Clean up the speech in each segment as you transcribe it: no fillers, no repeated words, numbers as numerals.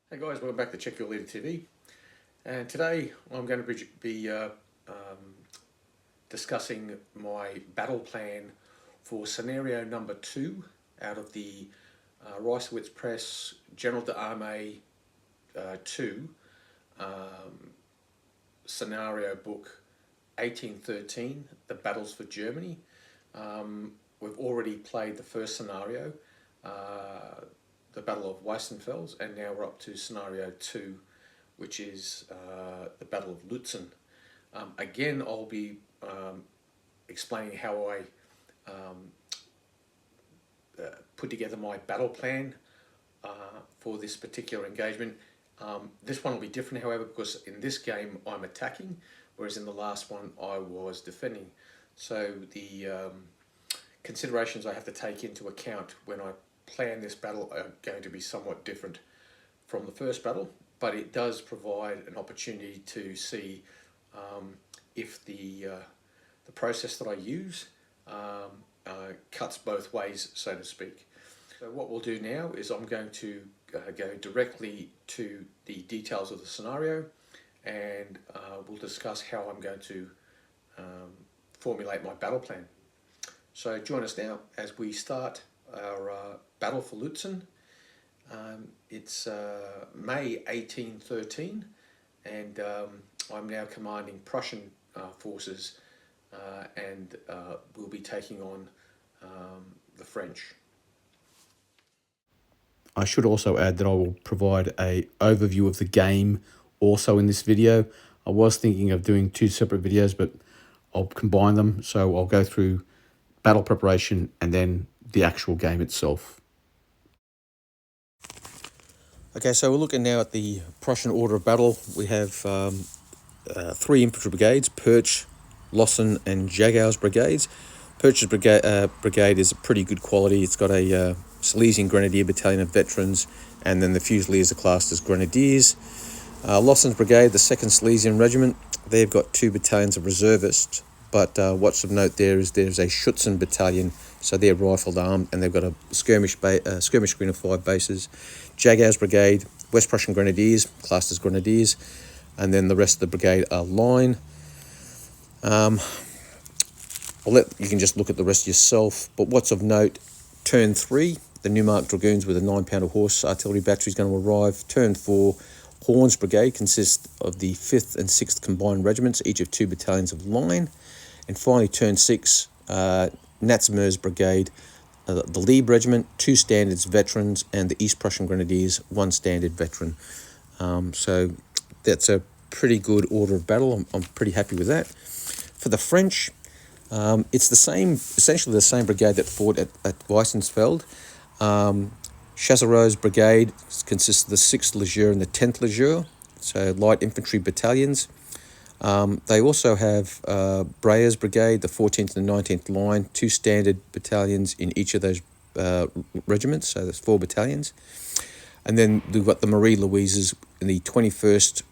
Hey guys, welcome back to Check Your Leader TV. And today I'm going to be discussing my battle plan for scenario number 2 out of the Reisswitz Press General d'Armée 2 scenario book 1813, The Battles for Germany. We've already played the first scenario, the Battle of Weissenfels, and now we're up to scenario 2, which is the Battle of Lutzen. Again, I'll be explaining how I put together my battle plan for this particular engagement. This one will be different, however, because in this game I'm attacking, whereas in the last one I was defending. So the considerations I have to take into account when I plan this battle are going to be somewhat different from the first battle, but it does provide an opportunity to see if the process that I use cuts both ways, so to speak. So what we'll do now is I'm going to go directly to the details of the scenario, and we'll discuss how I'm going to formulate my battle plan. So join us now as we start our battle for Lutzen. It's May 1813, and I'm now commanding Prussian forces, and we'll be taking on the French. I should also add that I will provide an overview of the game also in this video. I was thinking of doing 2 separate videos, but I'll combine them. So I'll go through battle preparation and then the actual game itself. Okay, so we're looking now at the Prussian order of battle. We have 3 infantry brigades: Perch, Lossen and Jagau's brigades. Perch's brigade is a pretty good quality. It's got a Silesian Grenadier battalion of veterans, and then the Fusiliers are classed as grenadiers. Lossen's brigade, the 2nd Silesian Regiment, they've got 2 battalions of reservists, but what's of note there is there's a Schutzen battalion, so they're rifled armed, and they've got a skirmish screen of 5 bases. Jagau's brigade, West Prussian Grenadiers, classed as grenadiers, and then the rest of the brigade are line. You can just look at the rest yourself, but what's of note, turn 3, the Newmark Dragoons with a 9-pounder horse artillery battery is going to arrive. Turn 4, Horn's brigade consists of the 5th and 6th combined regiments, each of 2 battalions of line. And finally, turn 6, Natzmer's brigade, the Lieb regiment, 2 standards veterans, and the East Prussian Grenadiers, 1 standard veteran. So that's a pretty good order of battle. I'm pretty happy with that. For the French, it's essentially the same brigade that fought at Weissenfeld. Chazereau's brigade consists of the 6th Leger and the 10th Leger, so light infantry battalions. They also have Breyer's brigade, the 14th and the 19th line, 2 standard battalions in each of those regiments, so there's 4 battalions. And then we've got the Marie Louise's in the 21st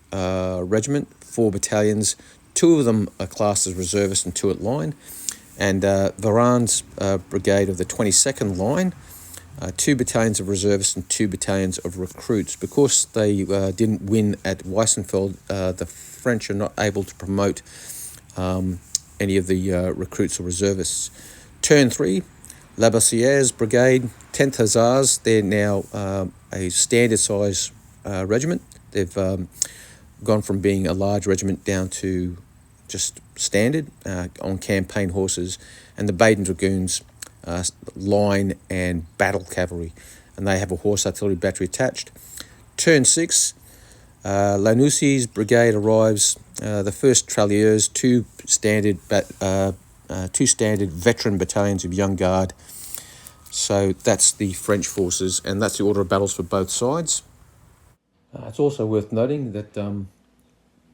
Regiment, 4 battalions. 2 of them are classed as reservists and 2 at line. And Varan's brigade of the 22nd line, 2 battalions of reservists and 2 battalions of recruits. Because they didn't win at Weissenfeld, the French are not able to promote any of the recruits or reservists. Turn 3, Labossiere's brigade, 10th Hussars, they're now a standard size regiment. They've gone from being a large regiment down to just standard on campaign horses. And the Baden Dragoons, line and battle cavalry, and they have a horse artillery battery attached. Turn 6, Lanussi's brigade arrives, the 1st Tirailleurs, 2 standard veteran battalions of Young Guard. So that's the French forces, and that's the order of battles for both sides. It's also worth noting that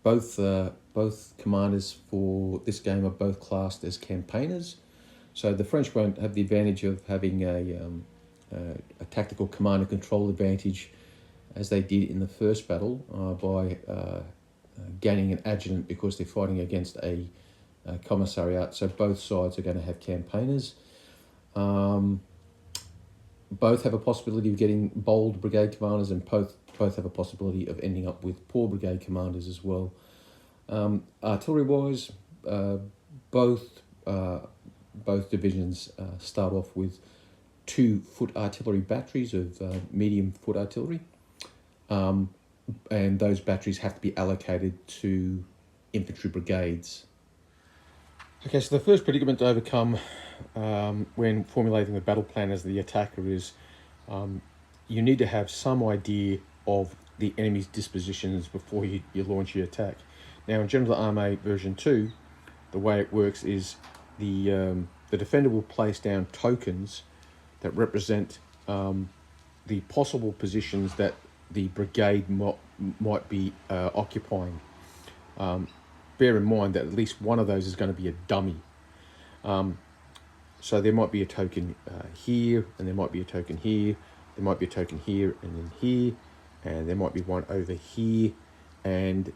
both commanders for this game are both classed as campaigners. So the French won't have the advantage of having a tactical command and control advantage as they did in the first battle by gaining an adjutant because they're fighting against a commissariat. So both sides are going to have campaigners. both have a possibility of getting bold brigade commanders, and both have a possibility of ending up with poor brigade commanders as well. Artillery-wise, both divisions start off with 2 foot artillery batteries of medium foot artillery, and those batteries have to be allocated to infantry brigades. Okay, so the first predicament to overcome when formulating the battle plan as the attacker is you need to have some idea of the enemy's dispositions before you launch your attack. Now, in General Armée version 2, the way it works is the defender will place down tokens that represent the possible positions that the brigade might be occupying. Bear in mind that at least one of those is going to be a dummy. So there might be a token here, and there might be a token here, there might be a token here, and then here, and there might be one over here, and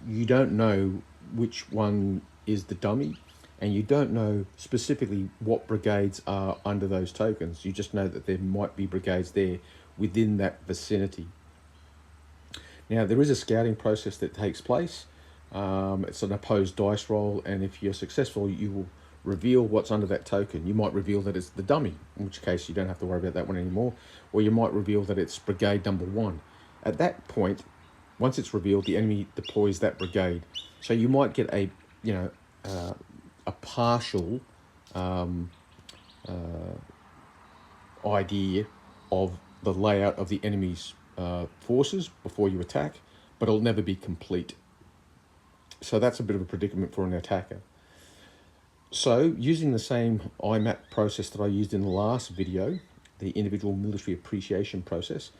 you don't know which one is the dummy, and you don't know specifically what brigades are under those tokens. You just know that there might be brigades there within that vicinity. Now, there is a scouting process that takes place. It's an opposed dice roll, and if you're successful, you will reveal what's under that token. You might reveal that it's the dummy, in which case you don't have to worry about that one anymore, or you might reveal that it's brigade number 1. At that point, once it's revealed, the enemy deploys that brigade. So you might get a partial idea of the layout of the enemy's forces before you attack, but it'll never be complete. So that's a bit of a predicament for an attacker. So, using the same IMAP process that I used in the last video, the individual military appreciation process,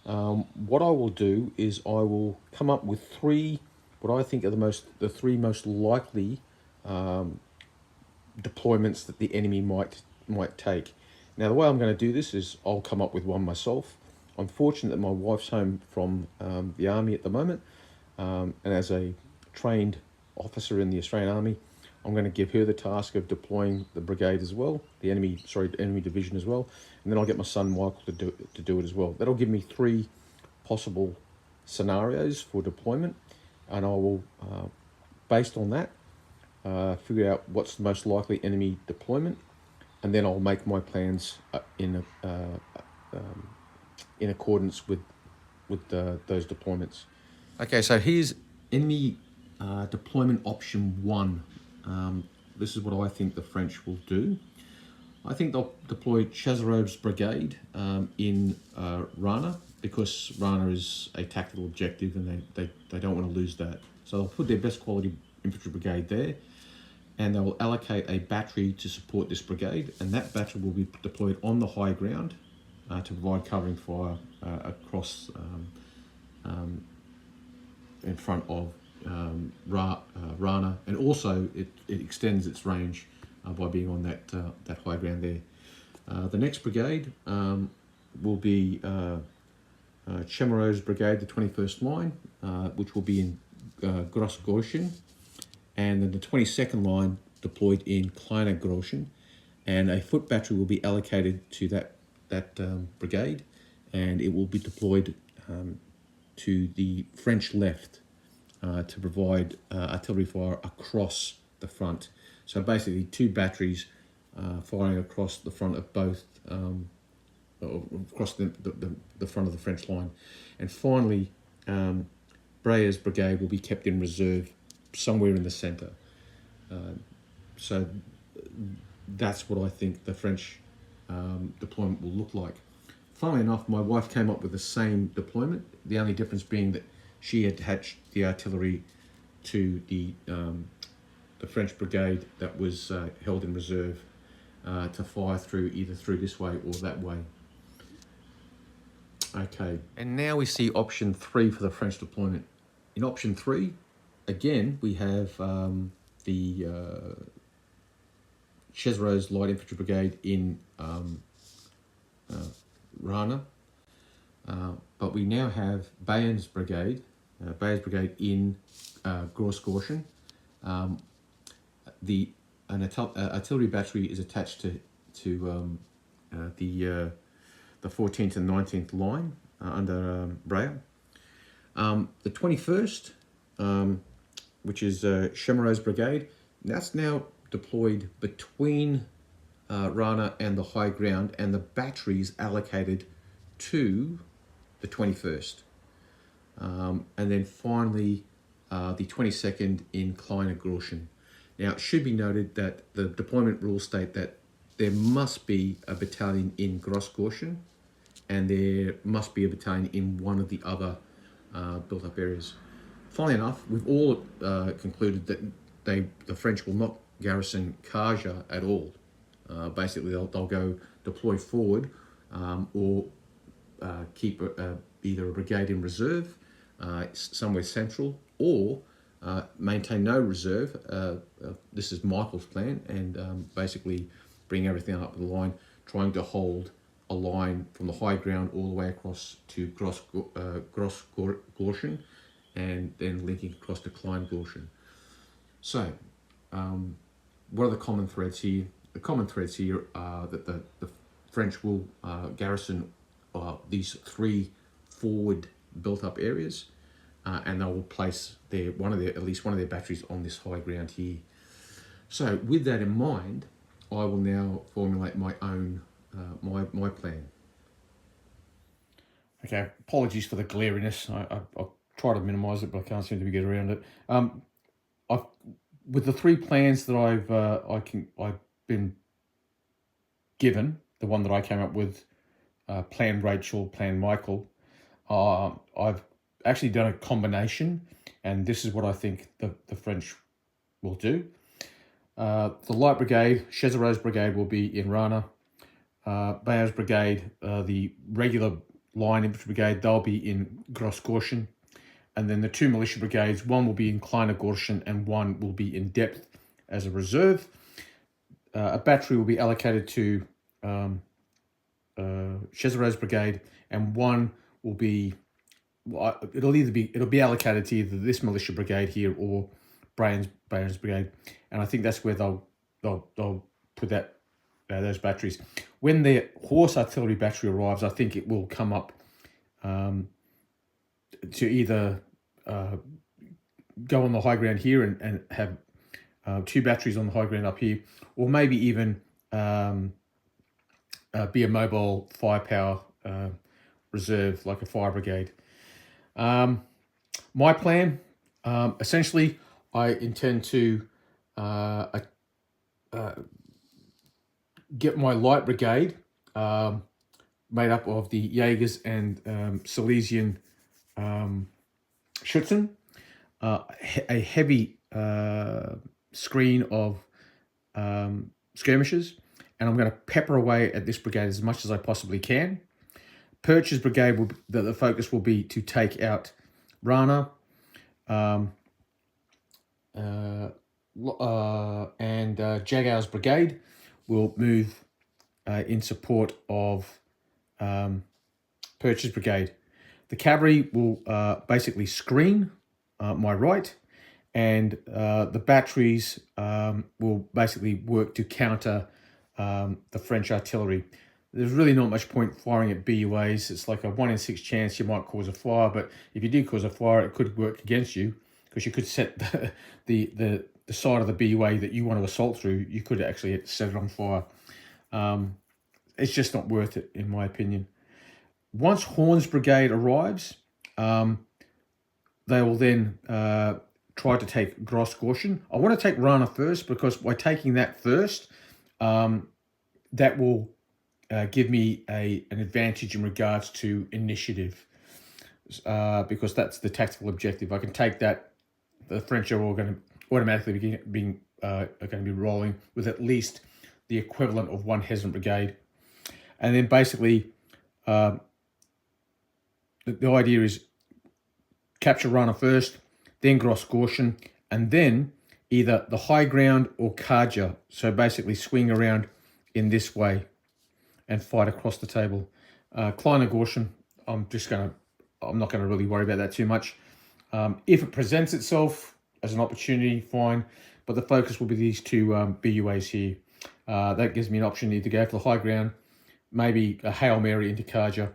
what I will do is I will come up with what I think are the 3 most likely deployments that the enemy might take. Now, the way I'm going to do this is I'll come up with one myself. I'm fortunate that my wife's home from the army at the moment, and as a trained officer in the Australian Army, I'm going to give her the task of deploying the brigade as well, the enemy division as well, and then I'll get my son Michael to do it as well. That'll give me 3 possible scenarios for deployment, and I will, based on that, figure out what's the most likely enemy deployment, and then I'll make my plans in accordance with those deployments. Okay, so here's enemy deployment option 1. This is what I think the French will do. I think they'll deploy Chazarov's brigade in Rana, because Rana is a tactical objective and they don't want to lose that. So they'll put their best quality infantry brigade there, and they will allocate a battery to support this brigade, and that battery will be deployed on the high ground to provide covering fire across in front of Rana, and also it extends its range by being on that high ground there. The next brigade will be Chemarov's brigade, the 21st line, which will be in Gross-Goshen, and then the 22nd line deployed in Kleiner Groschen, and a foot battery will be allocated to that brigade, and it will be deployed to the French left to provide artillery fire across the front. So basically 2 batteries firing across the front of both, across the front of the French line. And finally, Breyer's brigade will be kept in reserve somewhere in the centre. So that's what I think the French deployment will look like. Funnily enough, my wife came up with the same deployment, the only difference being that she attached the artillery to the French brigade that was held in reserve to fire either through this way or that way. Okay, and now we see option 3 for the French deployment. In option 3, again, we have the Chazarov's light infantry brigade in Rana, but we now have Bayern's brigade in Gross-Goshen. An artillery battery is attached to the the 14th and 19th line under Breyer. The 21st, which is Chemereau's brigade, that's now deployed between Rana and the high ground, and the batteries allocated to the 21st. And then finally, the 22nd in Kleiner Gorschen. Now, it should be noted that the deployment rules state that there must be a battalion in Grossgorschen, and there must be a battalion in one of the other built-up areas. Funnily enough, we've all concluded that the French will not garrison Kaja at all. Basically, they'll go deploy forward or keep either a brigade in reserve somewhere central, or maintain no reserve. This is Michael's plan, and basically bring everything up the line, trying to hold a line from the high ground all the way across to Grossgorschen, and then linking across to Kleingorschen. So, what are the common threads here? The common threads here are that the French will garrison these three forward built-up areas, and they will place at least one of their batteries on this high ground here. So, with that in mind, I will now formulate my own my plan. Okay, apologies for the glariness. I'll try to minimise it, but I can't seem to get around it. With the three plans that I've been given, the one that I came up with, Plan Rachel, Plan Michael, I've actually done a combination, and this is what I think the French will do. The Light Brigade, Chemereau's brigade, will be in Rana. Bayer's brigade, the regular line infantry brigade, they'll be in Grossgorschen. And then the two militia brigades, one will be in Kleiner Gorschen and one will be in depth as a reserve. A battery will be allocated to Chemereau's brigade, and one will be, it'll be allocated to either this militia brigade here or Bayern's brigade, and I think that's where they'll put those batteries. When the horse artillery battery arrives, I think it will come up to either go on the high ground here and have two batteries on the high ground up here, or maybe even be a mobile firepower reserve like a fire brigade. My plan, essentially, I intend to get my light brigade made up of the Jaegers and Silesian Schützen, a heavy screen of skirmishers, and I'm going to pepper away at this brigade as much as I possibly can. Perch's brigade the focus will be to take out Rana, and Jagau's brigade will move in support of Perch's brigade. The cavalry will basically screen my right, and the batteries will basically work to counter the French artillery. There's really not much point firing at BUAs. It's like a 1 in 6 chance you might cause a fire, but if you do cause a fire, it could work against you, because you could set the side of the BUA that you want to assault through, you could actually set it on fire. It's just not worth it, in my opinion. Once Horn's brigade arrives, they will then try to take Grossgorschen. I want to take Rana first, because by taking that first, that will give me an advantage in regards to initiative, because that's the tactical objective. I can take that. The French are all going to automatically going to be rolling with at least the equivalent of one Hessian brigade, and then basically the idea is capture Rana first, then Grossgorschen, and then either the high ground or Kaja. So basically swing around in this way and fight across the table. Kleiner Gorschen, I'm not going to really worry about that too much. If it presents itself as an opportunity, fine, but the focus will be these two BUAs here. That gives me an option to go for the high ground, maybe a Hail Mary into Kaja,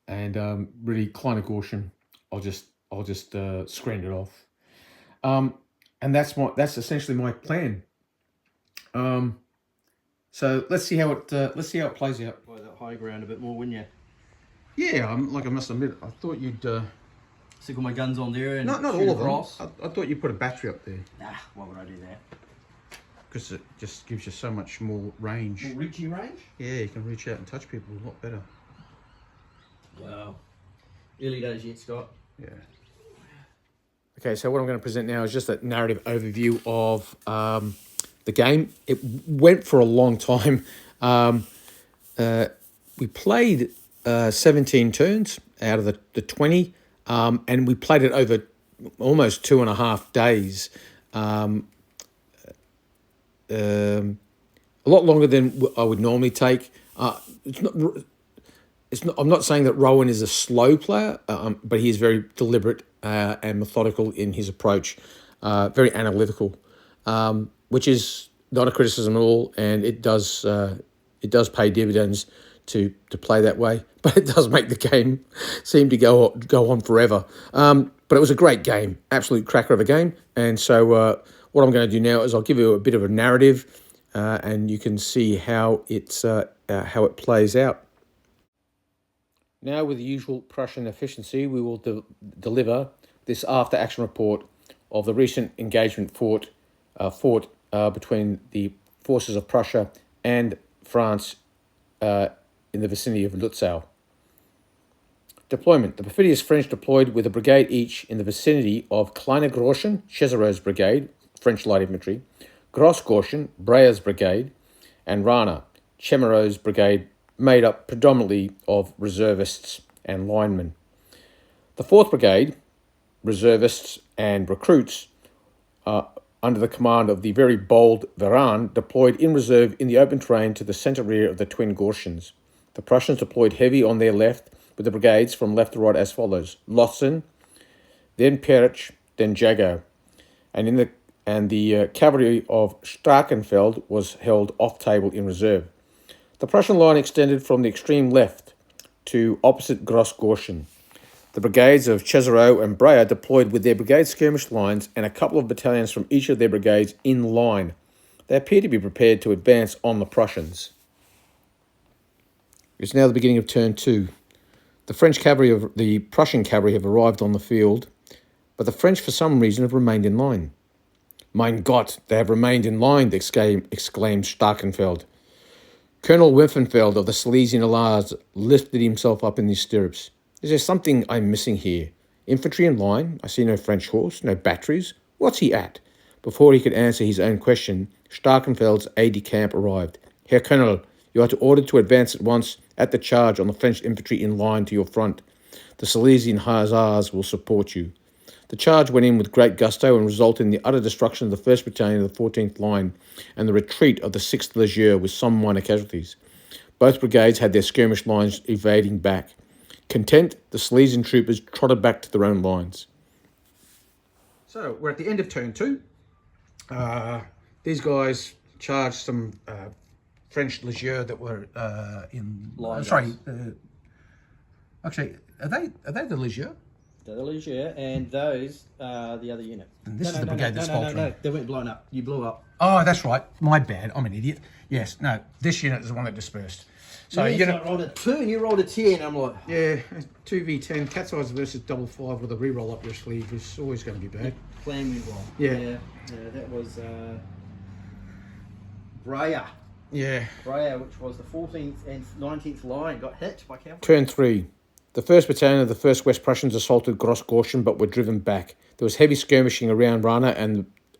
and really Kleiner Gorschen. I'll just screen it off. And that's essentially my plan. So let's see how it plays out. Play that high ground a bit more, wouldn't you? Yeah, I must admit, I thought you'd. Stick all my guns on there and Not shoot all of across. them. I thought you'd put a battery up there Nah, why would I do that? because it just gives you so much more range. More reaching range? Yeah, you can reach out and touch people a lot better. Wow. Early days yet, Scott. Yeah. Okay, so what I'm going to present now is just a narrative overview of the game. It went for a long time. We played 17 turns out of the 20, and we played it over almost 2.5 days. A lot longer than I would normally take. I'm not saying that Rowan is a slow player, but he is very deliberate and methodical in his approach, very analytical, which is not a criticism at all, and it does pay dividends to play that way. But it does make the game seem to go on forever. But it was a great game, absolute cracker of a game, and so what I'm going to do now is I'll give you a bit of a narrative, and you can see how it plays out. Now, with the usual Prussian efficiency, we will deliver this after-action report of the recent engagement fought between the forces of Prussia and France in the vicinity of Lutzen. Deployment. The perfidious French deployed with a brigade each in the vicinity of Kleiner Gorschen, Chesereau's brigade, French light infantry, Gross-Gorschen, Breyer's brigade, and Rana, Chemereau's brigade, made up predominantly of reservists and linemen. The 4th Brigade, reservists and recruits, under the command of the very bold Varane, deployed in reserve in the open terrain to the centre rear of the twin Gorschens. The Prussians deployed heavy on their left, with the brigades from left to right as follows: Lutzen, then Perich, then Jago, and the cavalry of Starkenfeld was held off table in reserve. The Prussian line extended from the extreme left to opposite Gross-Gorschen. The brigades of Chesereau and Breyer deployed with their brigade skirmish lines and a couple of battalions from each of their brigades in line. They appear to be prepared to advance on the Prussians. It's now the beginning of turn 2. The Prussian cavalry have arrived on the field, but the French for some reason have remained in line. Mein Gott, they have remained in line, exclaimed Starkenfeld. Colonel Wimpfenfeld of the Silesian Hussars lifted himself up in his stirrups. Is there something I'm missing here? Infantry in line? I see no French horse, no batteries. What's he at? Before he could answer his own question, Starkenfeld's aide-de-camp arrived. Herr Colonel, you are ordered to advance at once at the charge on the French infantry in line to your front. The Silesian Hussars will support you. The charge went in with great gusto and resulted in the utter destruction of the 1st Battalion of the 14th Line and the retreat of the 6th Legion with some minor casualties. Both brigades had their skirmish lines evading back. Content, the Silesian troopers trotted back to their own lines. So, we're at the end of turn 2. These guys charged some French Legion that were in... actually, are they the Legion? The Legion, and those are the other unit. And this is the brigade that's faltering. No, they weren't blown up. You blew up. Oh, that's right. My bad. I'm an idiot. Yes, no, this unit is the one that dispersed. So I rolled a 2 and you rolled a 10. I'm like... Yeah, 2v10, cat's eyes versus double 5 with a re-roll up your sleeve is always going to be bad. Plan went wrong. Yeah. That was Breyer. Yeah. Breyer, which was the 14th and 19th line, got hit by cavalry. Turn 3. The 1st Battalion of the 1st West Prussians assaulted Gross-Gorschen but were driven back. There was heavy skirmishing around Rana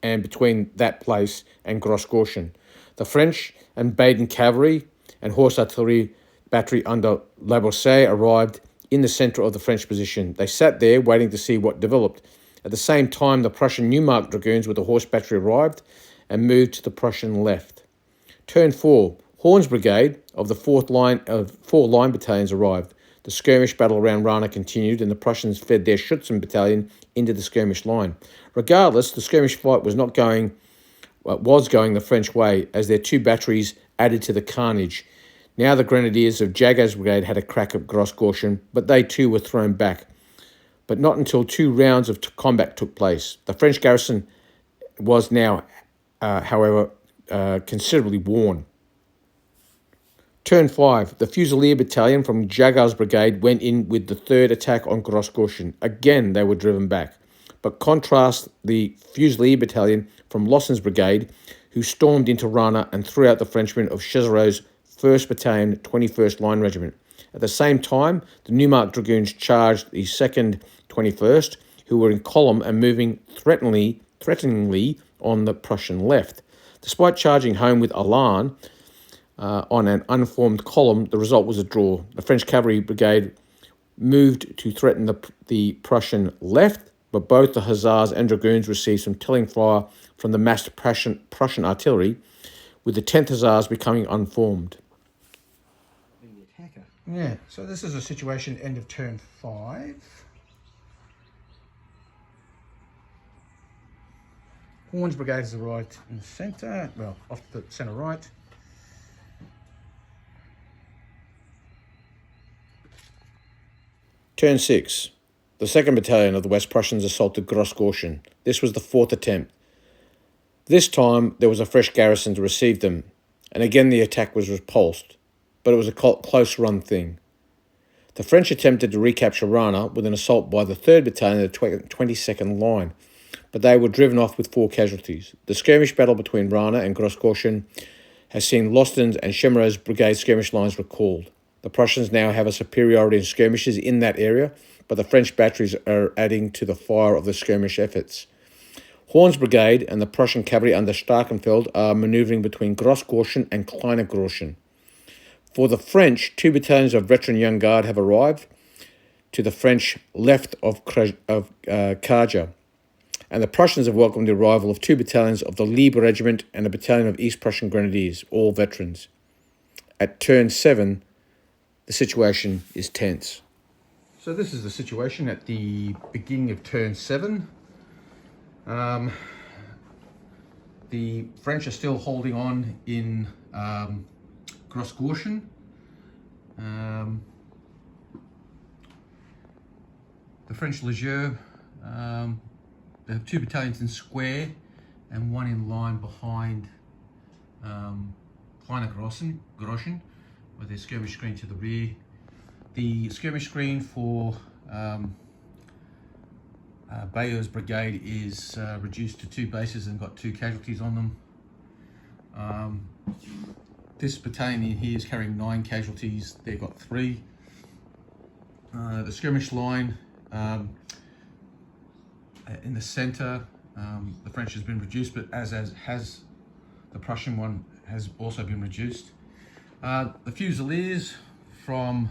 and between that place and Gross-Gorschen. The French and Baden cavalry and horse artillery battery under Laboursais arrived in the centre of the French position. They sat there waiting to see what developed. At the same time, the Prussian Neumark dragoons with the horse battery arrived and moved to the Prussian left. Turn 4. Horn's brigade of the 4th line of 4 line battalions arrived. The skirmish battle around Rana continued, and the Prussians fed their Schutzen battalion into the skirmish line. Regardless, the skirmish fight was going the French way, as their 2 batteries added to the carnage. Now the Grenadiers of Jago's brigade had a crack at Grossgorschen, but they too were thrown back. But not until 2 rounds of combat took place. The French garrison was now, however, considerably worn. Turn 5. The Fusilier Battalion from Jago's brigade went in with the third attack on Grossgorschen. Again, they were driven back. But contrast the Fusilier Battalion from Lossen's brigade, who stormed into Rana and threw out the Frenchmen of Chesereau's 1st Battalion, 21st Line Regiment. At the same time, the Neumark Dragoons charged the 2nd 21st, who were in column and moving threateningly on the Prussian left. Despite charging home with alarm on an unformed column, the result was a draw. The French Cavalry Brigade moved to threaten the Prussian left, but both the Hussars and Dragoons received some telling fire from the massed Prussian artillery, with the 10th Hussars becoming unformed. Yeah, so this is a situation end of turn 5. Horn's brigade has arrived in the centre, well, off the centre right. Turn 6. The 2nd Battalion of the West Prussians assaulted Grossgorschen. This was the 4th attempt. This time, there was a fresh garrison to receive them, and again the attack was repulsed, but it was a close-run thing. The French attempted to recapture Rana with an assault by the 3rd Battalion of the 22nd Line, but they were driven off with 4 casualties. The skirmish battle between Rana and Grossgorschen has seen Lostens and Chesereau's brigade skirmish lines recalled. The Prussians now have a superiority in skirmishes in that area, but the French batteries are adding to the fire of the skirmish efforts. Horn's brigade and the Prussian cavalry under Starkenfeld are manoeuvring between Grossgorschen and Kleine-Groschen. For the French, 2 battalions of veteran Young Guard have arrived to the French left of Kaja, and the Prussians have welcomed the arrival of 2 battalions of the Liebe Regiment and a battalion of East Prussian Grenadiers, all veterans. At turn 7, the situation is tense. So this is the situation at the beginning of turn 7. The French are still holding on in Grossgorschen. The French Leger, they have 2 battalions in square and 1 in line behind Kleine-Groschen, with their skirmish screen to the rear. The skirmish screen for Bayeux's brigade is reduced to 2 bases and got 2 casualties on them. This battalion in here is carrying 9 casualties. They've got 3. The skirmish line in the centre, the French has been reduced, but as has the Prussian one has also been reduced. The Fusiliers from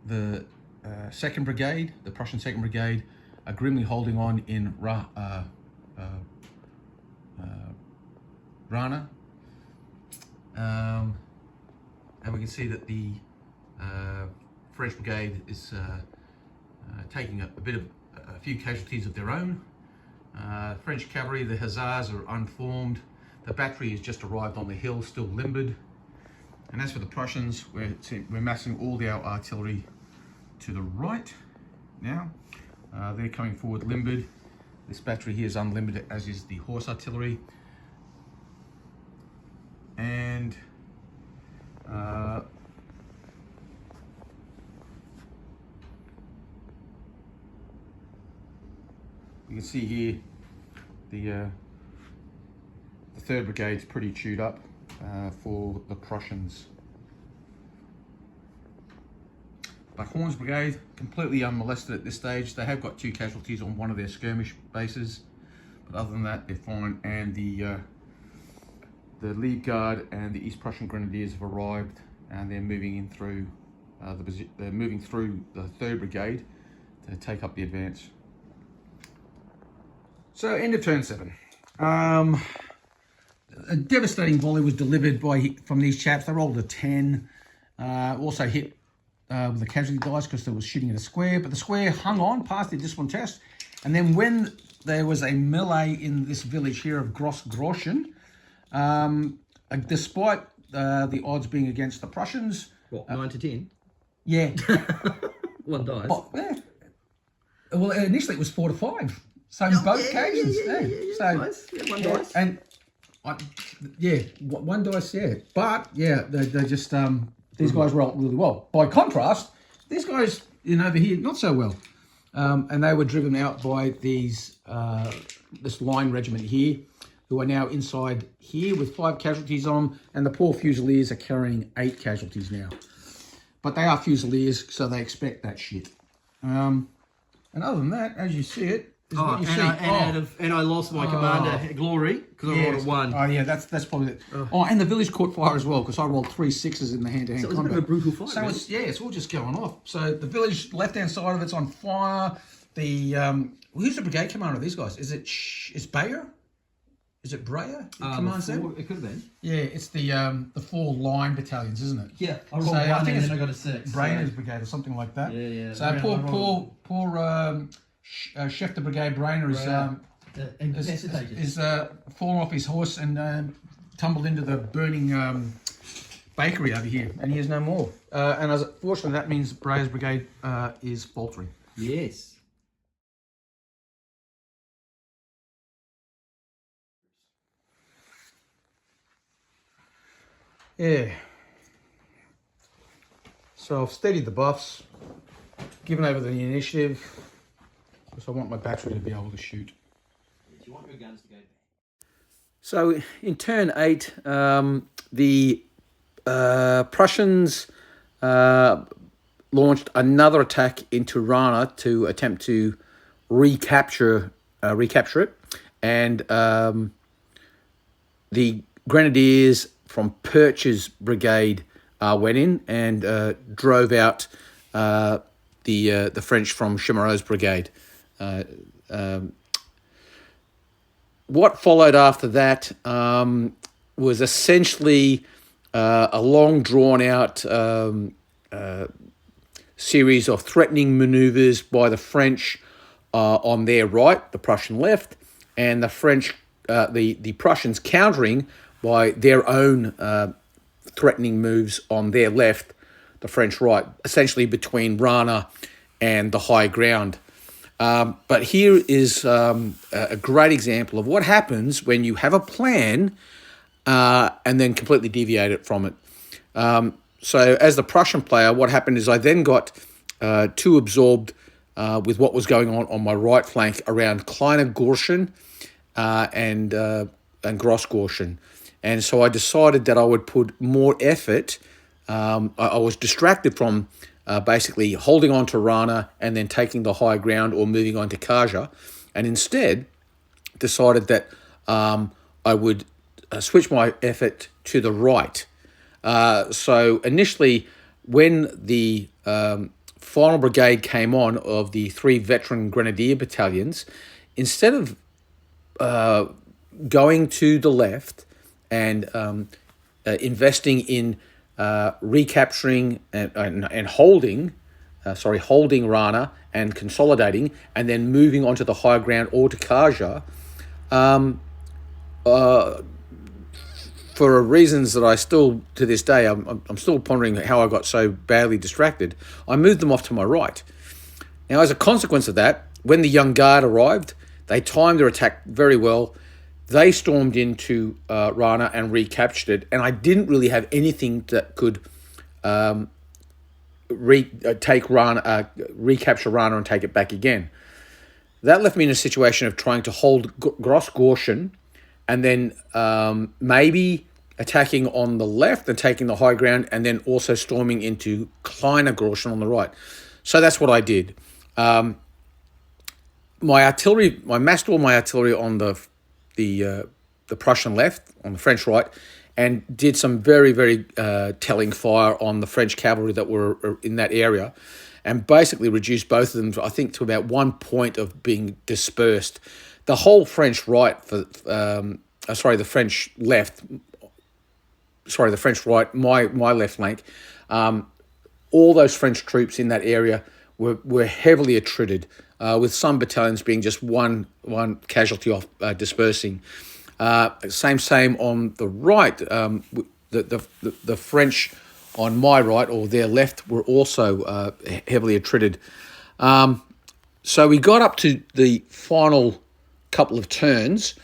the 2nd Brigade, the Prussian 2nd Brigade, are grimly holding on in Rana. And we can see that the French Brigade is taking a few casualties of their own. French cavalry, the Hussars, are unformed. The battery has just arrived on the hill, still limbered. And as for the Prussians, we're massing all our artillery to the right now. They're coming forward limbered. This battery here is unlimbered, as is the horse artillery. And you can see here the 3rd Brigade's pretty chewed up for the Prussians. But Horn's Brigade, completely unmolested at this stage. They have got 2 casualties on one of their skirmish bases, but other than that, they're fine. And the Liebe Guard and the East Prussian Grenadiers have arrived, and they're moving in through they're moving through the 3rd Brigade to take up the advance. So, end of turn 7. A devastating volley was delivered from these chaps. They rolled a 10. Also hit with the casualty dice because they was shooting at a square, but the square hung on past the discipline test. And then when there was a melee in this village here of Grossgorschen, despite the odds being against the Prussians. What, 9 to 10? Yeah. One dice. But, yeah. Well, initially it was 4 to 5. So in both occasions. So, Nice. Yeah, one dice. And, one dice, yeah. But, yeah, they just, these guys rolled really well. By contrast, these guys over here, not so well. And they were driven out by these this line regiment here, who are now inside here with 5 casualties on them, and the poor Fusiliers are carrying 8 casualties now. But they are Fusiliers, so they expect that shit. And other than that, as you see it, is what you see. And I lost my commander, Glory, because I rolled a 1. Oh, yeah, that's probably it. Oh, and the village caught fire as well, because I rolled 3 6s in the hand-to-hand So it was combat. a bit of a brutal fight. So really. it's all just going off. So the village left-hand side of it's on fire. The who's the brigade commander of these guys? Is it is Bayer? Is it Breyer? Commands them? It could have been. Yeah, it's the 4 line battalions, isn't it? Yeah, I rolled So, 1 I think and it's then I got a 6. Brayer's brigade or something like that. Yeah. So poor Chef de Brigade Brainer is fallen off his horse and tumbled into the burning bakery over here, and he is no more. And fortunately, that means Brayer's brigade is faltering. Yes. Yeah. So I've steadied the buffs, given over the initiative, because I want my battery to be able to shoot. You want your guns to go back. So in turn 8, the Prussians launched another attack into Rana to attempt to recapture it, and the Grenadiers from Perch's brigade went in and drove out the French from Chimareau's brigade. What followed after that was essentially a long drawn-out series of threatening manoeuvres by the French on their right, the Prussian left, and the French, the Prussians countering by their own threatening moves on their left, the French right, essentially between Rana and the high ground. But here is a great example of what happens when you have a plan and then completely deviate it from it. So as the Prussian player, what happened is I then got too absorbed with what was going on my right flank around Kleiner Gorschen and Grossgorschen. And so I decided that I would put more effort. I was distracted from basically holding on to Rana and then taking the high ground or moving on to Kaja, and instead decided that I would switch my effort to the right. So initially, when the final brigade came on of the 3 veteran grenadier battalions, instead of going to the left and investing in recapturing and holding Rana and consolidating, and then moving onto the high ground or to Kaja, for reasons that I still, to this day, I'm still pondering how I got so badly distracted, I moved them off to my right. Now, as a consequence of that, when the Young Guard arrived, they timed their attack very well. They stormed into Rana and recaptured it, and I didn't really have anything that could recapture Rana and take it back again. That left me in a situation of trying to hold Grossgorschen and then maybe attacking on the left and taking the high ground, and then also storming into Kleiner Gorschen on the right. So that's what I did. My artillery, I massed all my artillery on the Prussian left, on the French right, and did some very, very telling fire on the French cavalry that were in that area, and basically reduced both of them, I think, to about 1 point of being dispersed. The whole French right, the French left, the French right, my left flank, all those French troops in that area were heavily attrited, with some battalions being just one casualty off dispersing. Same on the right. the French on my right or their left were also heavily attrited. So we got up to the final couple of turns,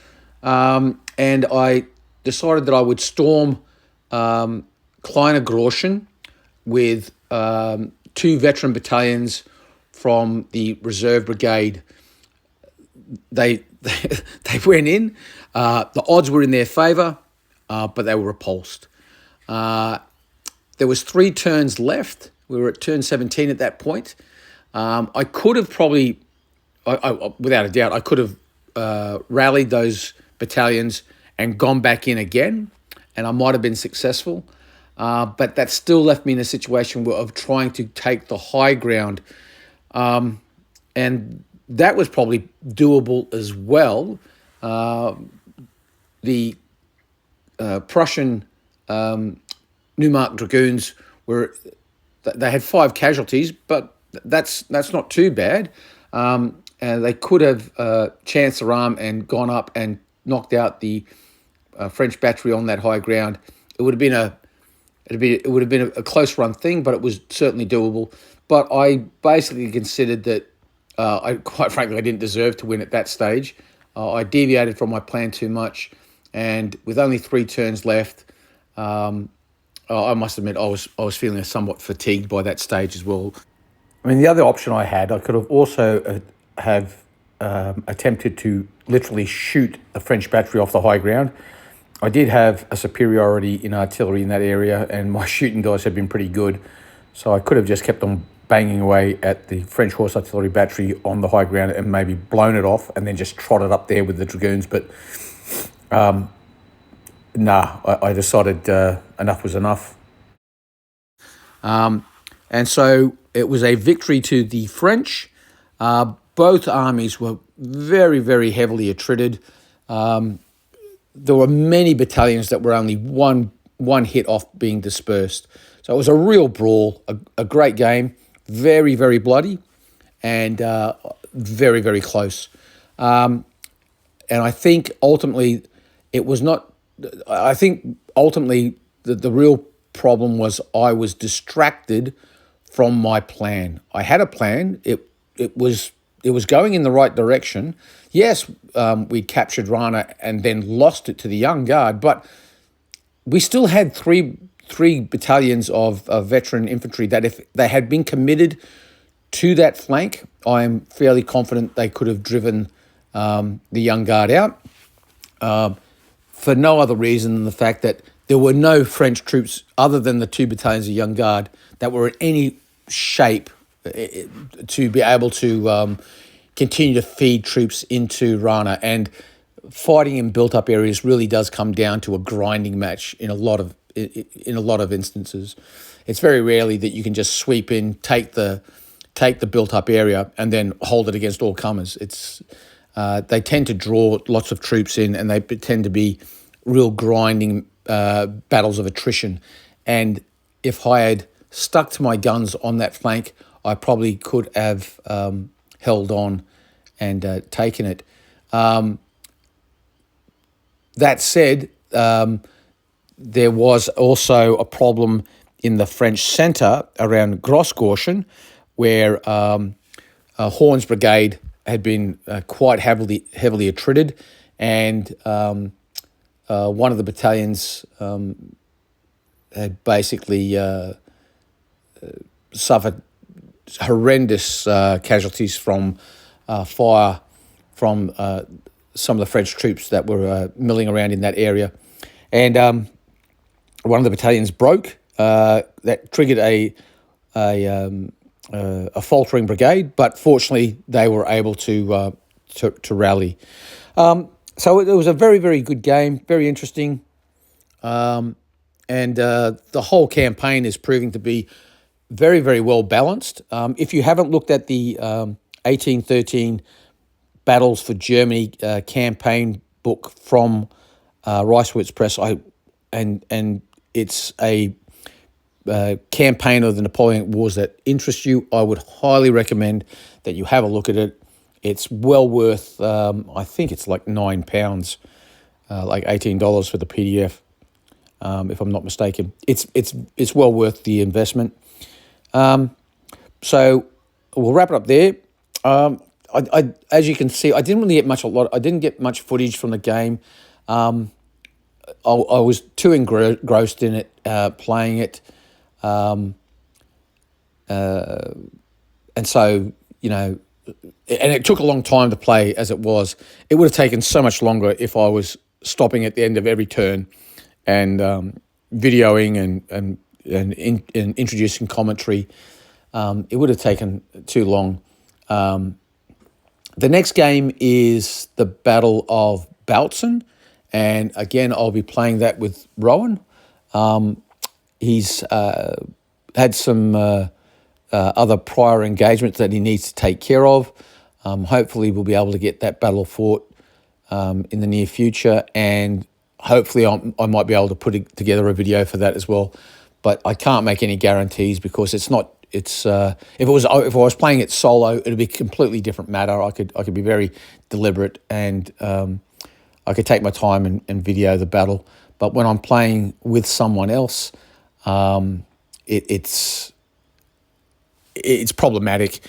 and I decided that I would storm Kleine Groschen with two veteran battalions from the reserve brigade. They went in. The odds were in their favour, but they were repulsed. There was 3 turns left. We were at turn 17 at that point. I could have probably, without a doubt, I could have rallied those battalions and gone back in again, and I might have been successful. But that still left me in a situation of trying to take the high ground. And that was probably doable as well. The Prussian Neumark Dragoons they had 5 casualties, but that's not too bad. And they could have chanced their arm and gone up and knocked out the French battery on that high ground. It would have been a close run thing, but it was certainly doable. But I basically considered that quite frankly, I didn't deserve to win at that stage. I deviated from my plan too much, and with only 3 turns left, I must admit I was feeling somewhat fatigued by that stage as well. I mean, the other option I had, I could have also attempted to literally shoot the French battery off the high ground. I did have a superiority in artillery in that area, and my shooting guys had been pretty good, so I could have just kept on banging away at the French horse artillery battery on the high ground and maybe blown it off and then just trotted up there with the dragoons. But I decided enough was enough. And so it was a victory to the French. Both armies were very, very heavily attrited. There were many battalions that were only one hit off being dispersed. So it was a real brawl, a great game, very, very bloody, and very, very close. And I think ultimately it was not. I think ultimately the real problem was I was distracted from my plan. I had a plan. It was going in the right direction. Yes, we captured Rana and then lost it to the Young Guard, but we still had three battalions of veteran infantry that if they had been committed to that flank, I am fairly confident they could have driven the Young Guard out for no other reason than the fact that there were no French troops other than the 2 battalions of Young Guard that were in any shape to be able to continue to feed troops into Rana. And fighting in built-up areas really does come down to a grinding match in a lot of instances. It's very rarely that you can just sweep in, take the built-up area, and then hold it against all comers. They tend to draw lots of troops in, and they tend to be real grinding battles of attrition. And if I had stuck to my guns on that flank, I probably could have held on and taken it. That said, there was also a problem in the French centre around Grossgorschen, where Horn's brigade had been quite heavily attrited, and one of the battalions had basically suffered horrendous casualties from fire from some of the French troops that were milling around in that area. And one of the battalions broke. That triggered a faltering brigade, but fortunately they were able to rally. So it was a very, very good game, very interesting. And the whole campaign is proving to be very, very well balanced. If you haven't looked at the 1813 Battles for Germany campaign book from Reisswitz Press, and it's a campaign of the Napoleonic Wars that interests you, I would highly recommend that you have a look at it. It's well worth, I think it's like £9, like $18 for the PDF. if I'm not mistaken. It's well worth the investment. So we'll wrap it up there. As you can see, I didn't really get I didn't get much footage from the game. I was too engrossed in it, playing it, and so and it took a long time to play as it was. It would have taken so much longer if I was stopping at the end of every turn and videoing and introducing commentary. It would have taken too long. The next game is the Battle of Lutzen, and again, I'll be playing that with Rowan. He's had some other prior engagements that he needs to take care of. Hopefully, we'll be able to get that battle fought in the near future, and hopefully I might be able to put together a video for that as well. But I can't make any guarantees because it's not. If I was playing it solo, it'd be a completely different matter. I could be very deliberate and I could take my time and video the battle. But when I'm playing with someone else, it's problematic.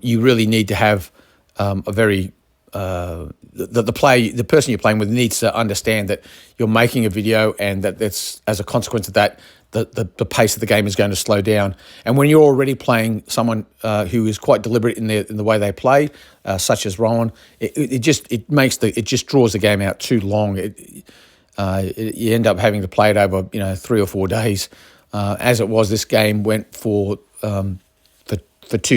You really need to have a very the person you're playing with needs to understand that you're making a video and that that's as a consequence of that. The pace of the game is going to slow down, and when you're already playing someone who is quite deliberate in the way they play, such as Rowan, it just draws the game out too long. You end up having to play it over 3 or 4 days. As it was, this game went for 2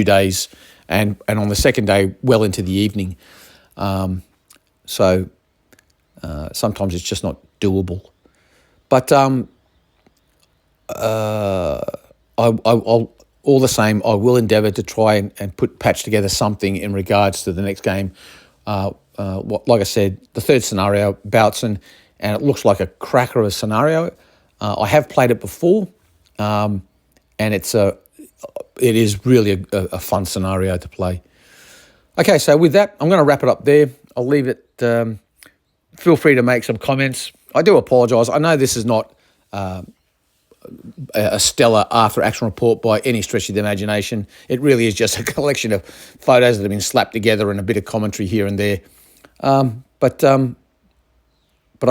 days, and on the second day, well into the evening. So sometimes it's just not doable, but. I'll all the same, I will endeavour to try and patch together something in regards to the next game. Like I said, the third scenario, Lutzen, and it looks like a cracker of a scenario. I have played it before, and it is really a fun scenario to play. Okay, so with that, I'm going to wrap it up there. I'll leave it. Feel free to make some comments. I do apologise. I know this is not a stellar after-action report by any stretch of the imagination. It really is just a collection of photos that have been slapped together and a bit of commentary here and there. But I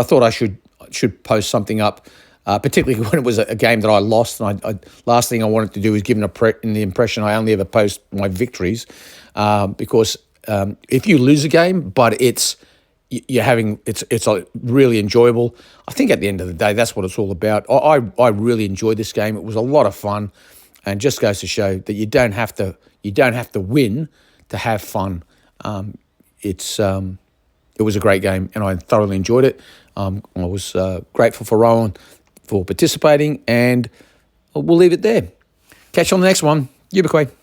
thought I should post something up, particularly when it was a game that I lost. And last thing I wanted to do is give the impression I only ever post my victories, because if you lose a game, but it's really enjoyable. I think at the end of the day, that's what it's all about. I really enjoyed this game. It was a lot of fun, and just goes to show that you don't have to win to have fun. It was a great game, and I thoroughly enjoyed it. I was grateful for Rowan for participating, and we'll leave it there. Catch you on the next one. You be quick.